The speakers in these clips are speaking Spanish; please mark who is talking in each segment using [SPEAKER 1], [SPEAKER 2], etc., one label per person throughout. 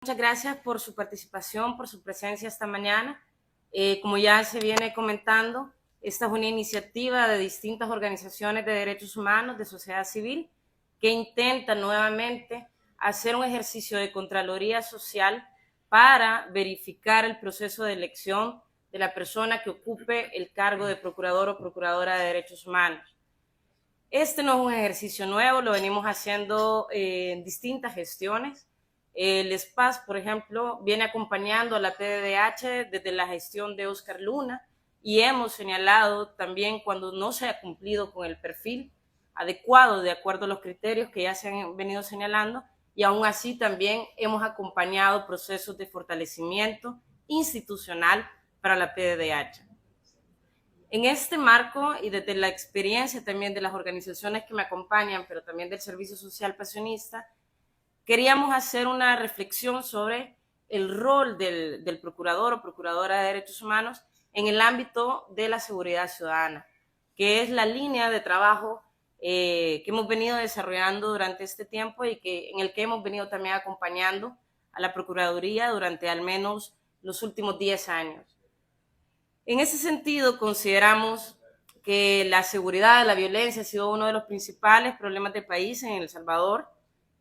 [SPEAKER 1] Muchas gracias por su participación, por su presencia esta mañana. Como ya se viene comentando, esta es una iniciativa de distintas organizaciones de derechos humanos, de sociedad civil, que intenta nuevamente hacer un ejercicio de Contraloría Social para verificar el proceso de elección de la persona que ocupe el cargo de procurador o procuradora de derechos humanos. Este no es un ejercicio nuevo, lo venimos haciendo en distintas gestiones. El SPAS, por ejemplo, viene acompañando a la PDDH desde la gestión de Oscar Luna y hemos señalado también cuando no se ha cumplido con el perfil adecuado de acuerdo a los criterios que ya se han venido señalando, y aún así también hemos acompañado procesos de fortalecimiento institucional para la PDDH. En este marco y desde la experiencia también de las organizaciones que me acompañan, pero también del Servicio Social Pasionista, queríamos hacer una reflexión sobre el rol del procurador o procuradora de derechos humanos en el ámbito de la seguridad ciudadana, que es la línea de trabajo que hemos venido desarrollando durante este tiempo y en el que hemos venido también acompañando a la Procuraduría durante al menos los últimos 10 años. En ese sentido, consideramos que la seguridad, la violencia ha sido uno de los principales problemas del país en El Salvador.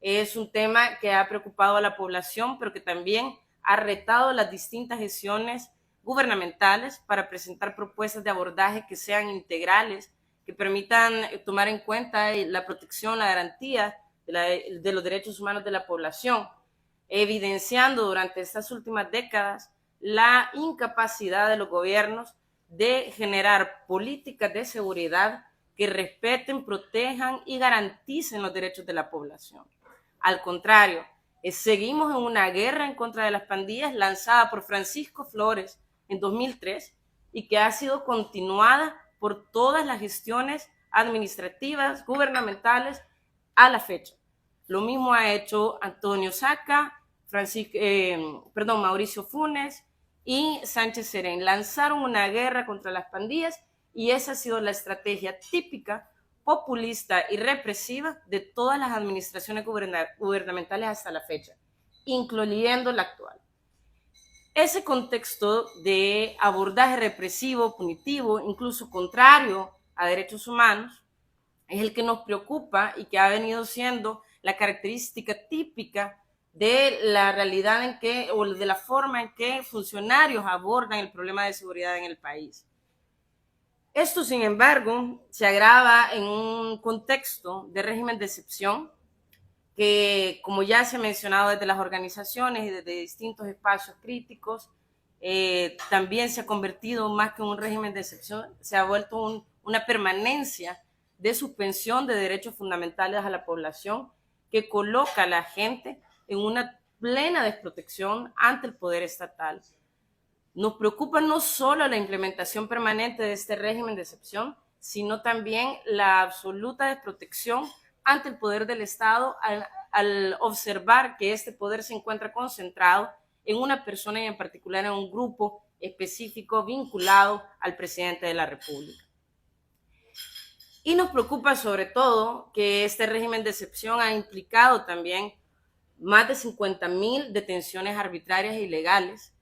[SPEAKER 1] Es un tema que ha preocupado a la población, pero que también ha retado las distintas gestiones gubernamentales para presentar propuestas de abordaje que sean integrales, que permitan tomar en cuenta la protección, la garantía de los derechos humanos de la población, evidenciando durante estas últimas décadas la incapacidad de los gobiernos de generar políticas de seguridad que respeten, protejan y garanticen los derechos de la población. Al contrario, seguimos en una guerra en contra de las pandillas lanzada por Francisco Flores en 2003 y que ha sido continuada por todas las gestiones administrativas, gubernamentales a la fecha. Lo mismo ha hecho Antonio Saca, Mauricio Funes y Sánchez Serén. Lanzaron una guerra contra las pandillas y esa ha sido la estrategia típica, populista y represiva de todas las administraciones gubernamentales hasta la fecha, incluyendo la actual. Ese contexto de abordaje represivo, punitivo, incluso contrario a derechos humanos, es el que nos preocupa y que ha venido siendo la característica típica de la realidad en que, o de la forma en que funcionarios abordan el problema de seguridad en el país. Esto, sin embargo, se agrava en un contexto de régimen de excepción que, como ya se ha mencionado desde las organizaciones y desde distintos espacios críticos, también se ha convertido más que un régimen de excepción, se ha vuelto una permanencia de suspensión de derechos fundamentales a la población que coloca a la gente en una plena desprotección ante el poder estatal. Nos preocupa no solo la implementación permanente de este régimen de excepción, sino también la absoluta desprotección ante el poder del Estado al observar que este poder se encuentra concentrado en una persona y en particular en un grupo específico vinculado al presidente de la República. Y nos preocupa sobre todo que este régimen de excepción ha implicado también más de 50,000 detenciones arbitrarias e ilegales,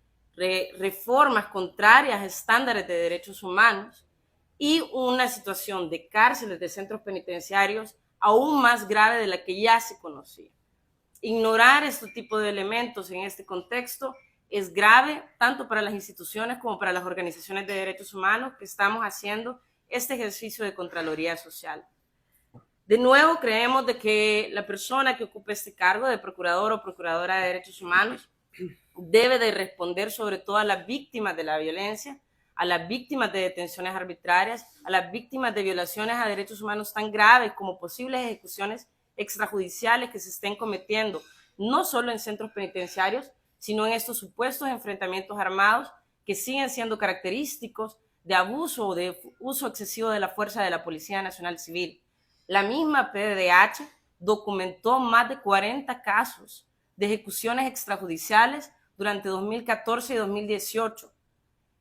[SPEAKER 1] reformas contrarias a estándares de derechos humanos y una situación de cárceles, de centros penitenciarios aún más grave de la que ya se conocía. Ignorar este tipo de elementos en este contexto es grave tanto para las instituciones como para las organizaciones de derechos humanos que estamos haciendo este ejercicio de Contraloría Social. De nuevo, creemos de que la persona que ocupe este cargo de procurador o procuradora de derechos humanos debe de responder sobre todo a las víctimas de la violencia, a las víctimas de detenciones arbitrarias, a las víctimas de violaciones a derechos humanos tan graves como posibles ejecuciones extrajudiciales que se estén cometiendo, no solo en centros penitenciarios, sino en estos supuestos enfrentamientos armados que siguen siendo característicos de abuso o de uso excesivo de la fuerza de la Policía Nacional Civil. La misma PDDH documentó más de 40 casos de ejecuciones extrajudiciales durante 2014 y 2018.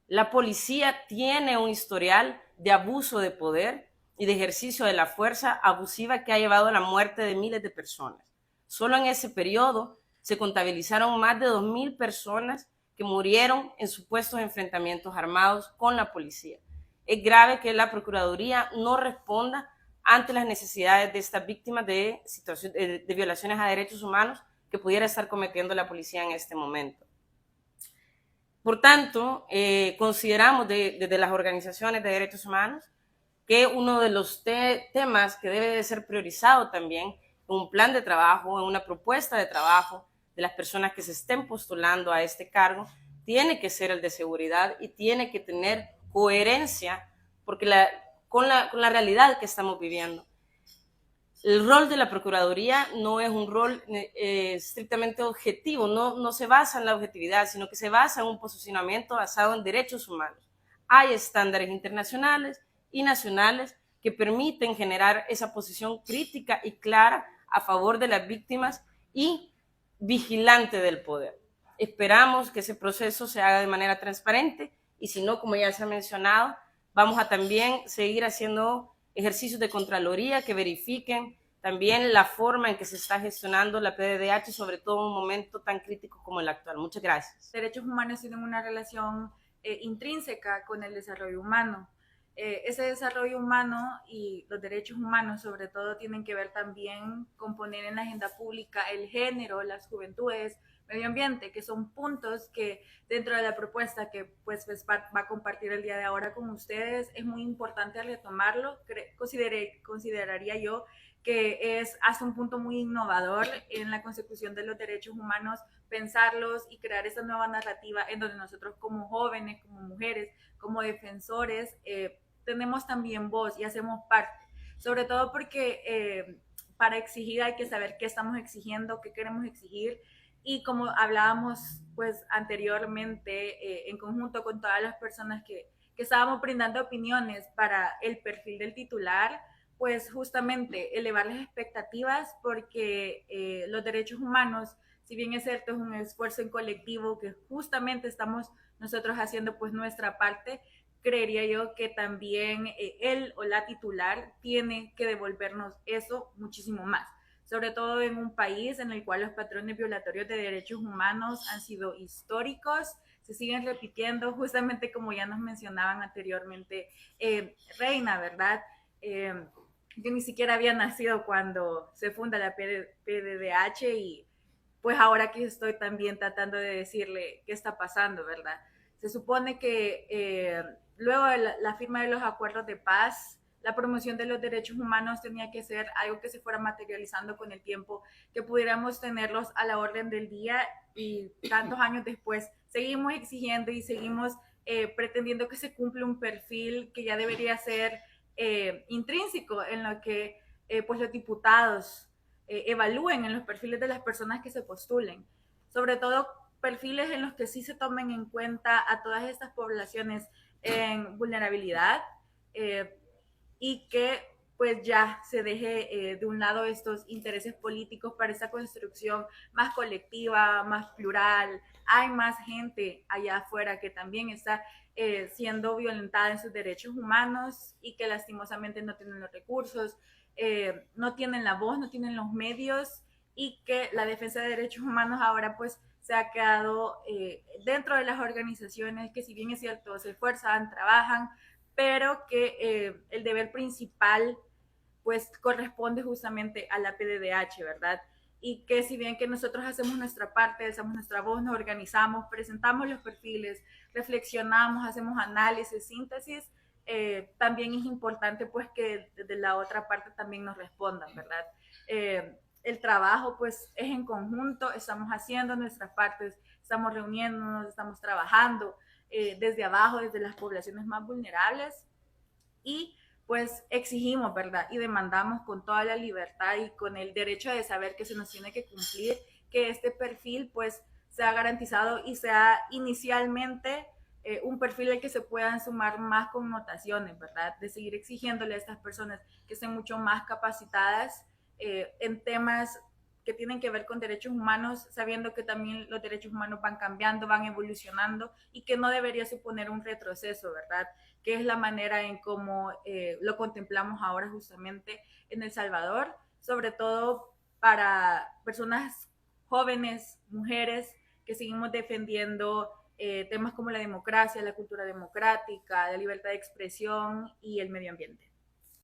[SPEAKER 1] La policía tiene un historial de abuso de poder y de ejercicio de la fuerza abusiva que ha llevado a la muerte de miles de personas. Solo en ese periodo se contabilizaron más de 2.000 personas que murieron en supuestos enfrentamientos armados con la policía. Es grave que la Procuraduría no responda ante las necesidades de estas víctimas de violaciones a derechos humanos que pudiera estar cometiendo la policía en este momento. Por tanto, consideramos desde las organizaciones de derechos humanos que uno de los temas que debe de ser priorizado también en un plan de trabajo, en una propuesta de trabajo de las personas que se estén postulando a este cargo, tiene que ser el de seguridad y tiene que tener coherencia con la realidad que estamos viviendo. El rol de la Procuraduría no es un rol estrictamente objetivo, no se basa en la objetividad, sino que se basa en un posicionamiento basado en derechos humanos. Hay estándares internacionales y nacionales que permiten generar esa posición crítica y clara a favor de las víctimas y vigilante del poder. Esperamos que ese proceso se haga de manera transparente y si no, como ya se ha mencionado, vamos a también seguir haciendo ejercicios de Contraloría que verifiquen también la forma en que se está gestionando la PDDH, sobre todo en un momento tan crítico como el actual. Muchas gracias.
[SPEAKER 2] Derechos humanos tienen una relación intrínseca con el desarrollo humano. Ese desarrollo humano y los derechos humanos sobre todo tienen que ver también con poner en la agenda pública el género, las juventudes, medio ambiente, que son puntos que dentro de la propuesta que pues va a compartir el día de ahora con ustedes es muy importante retomarlo. Consideraría yo que es hasta un punto muy innovador en la consecución de los derechos humanos, pensarlos y crear esta nueva narrativa en donde nosotros como jóvenes, como mujeres, como defensores, tenemos también voz y hacemos parte, sobre todo porque para exigir hay que saber qué estamos exigiendo, qué queremos exigir y como hablábamos pues anteriormente en conjunto con todas las personas que estábamos brindando opiniones para el perfil del titular, pues justamente elevar las expectativas porque los derechos humanos, si bien es cierto, es un esfuerzo en colectivo que justamente estamos nosotros haciendo pues nuestra parte, creería yo que también él o la titular tiene que devolvernos eso muchísimo más, sobre todo en un país en el cual los patrones violatorios de derechos humanos han sido históricos, se siguen repitiendo, justamente como ya nos mencionaban anteriormente, Reina, ¿verdad? Yo ni siquiera había nacido cuando se funda la PDDH y pues ahora que estoy también tratando de decirle qué está pasando, ¿verdad? Se supone que luego de la firma de los acuerdos de paz, la promoción de los derechos humanos tenía que ser algo que se fuera materializando con el tiempo, que pudiéramos tenerlos a la orden del día y tantos años después seguimos exigiendo y seguimos pretendiendo que se cumpla un perfil que ya debería ser intrínseco en lo que pues los diputados evalúen en los perfiles de las personas que se postulen, sobre todo perfiles en los que sí se tomen en cuenta a todas estas poblaciones en vulnerabilidad y que pues ya se deje de un lado estos intereses políticos para esa construcción más colectiva, más plural. Hay más gente allá afuera que también está siendo violentada en sus derechos humanos y que lastimosamente no tienen los recursos, no tienen la voz, no tienen los medios y que la defensa de derechos humanos ahora pues se ha quedado dentro de las organizaciones que si bien es cierto se esfuerzan, trabajan, pero que el deber principal pues corresponde justamente a la PDDH, ¿verdad? Y que si bien que nosotros hacemos nuestra parte, hacemos nuestra voz, nos organizamos, presentamos los perfiles, reflexionamos, hacemos análisis, síntesis, también es importante pues que desde la otra parte también nos respondan, ¿verdad? El trabajo pues es en conjunto, estamos haciendo nuestras partes, estamos reuniéndonos, estamos trabajando desde abajo, desde las poblaciones más vulnerables y pues exigimos, ¿verdad? Y demandamos con toda la libertad y con el derecho de saber que se nos tiene que cumplir, que este perfil pues sea garantizado y sea inicialmente un perfil al que se puedan sumar más connotaciones, ¿verdad? De seguir exigiéndole a estas personas que estén mucho más capacitadas en temas que tienen que ver con derechos humanos, sabiendo que también los derechos humanos van cambiando, van evolucionando y que no debería suponer un retroceso, ¿verdad? Que es la manera en cómo lo contemplamos ahora justamente en El Salvador, sobre todo para personas jóvenes, mujeres, que seguimos defendiendo temas como la democracia, la cultura democrática, la libertad de expresión y el medio ambiente.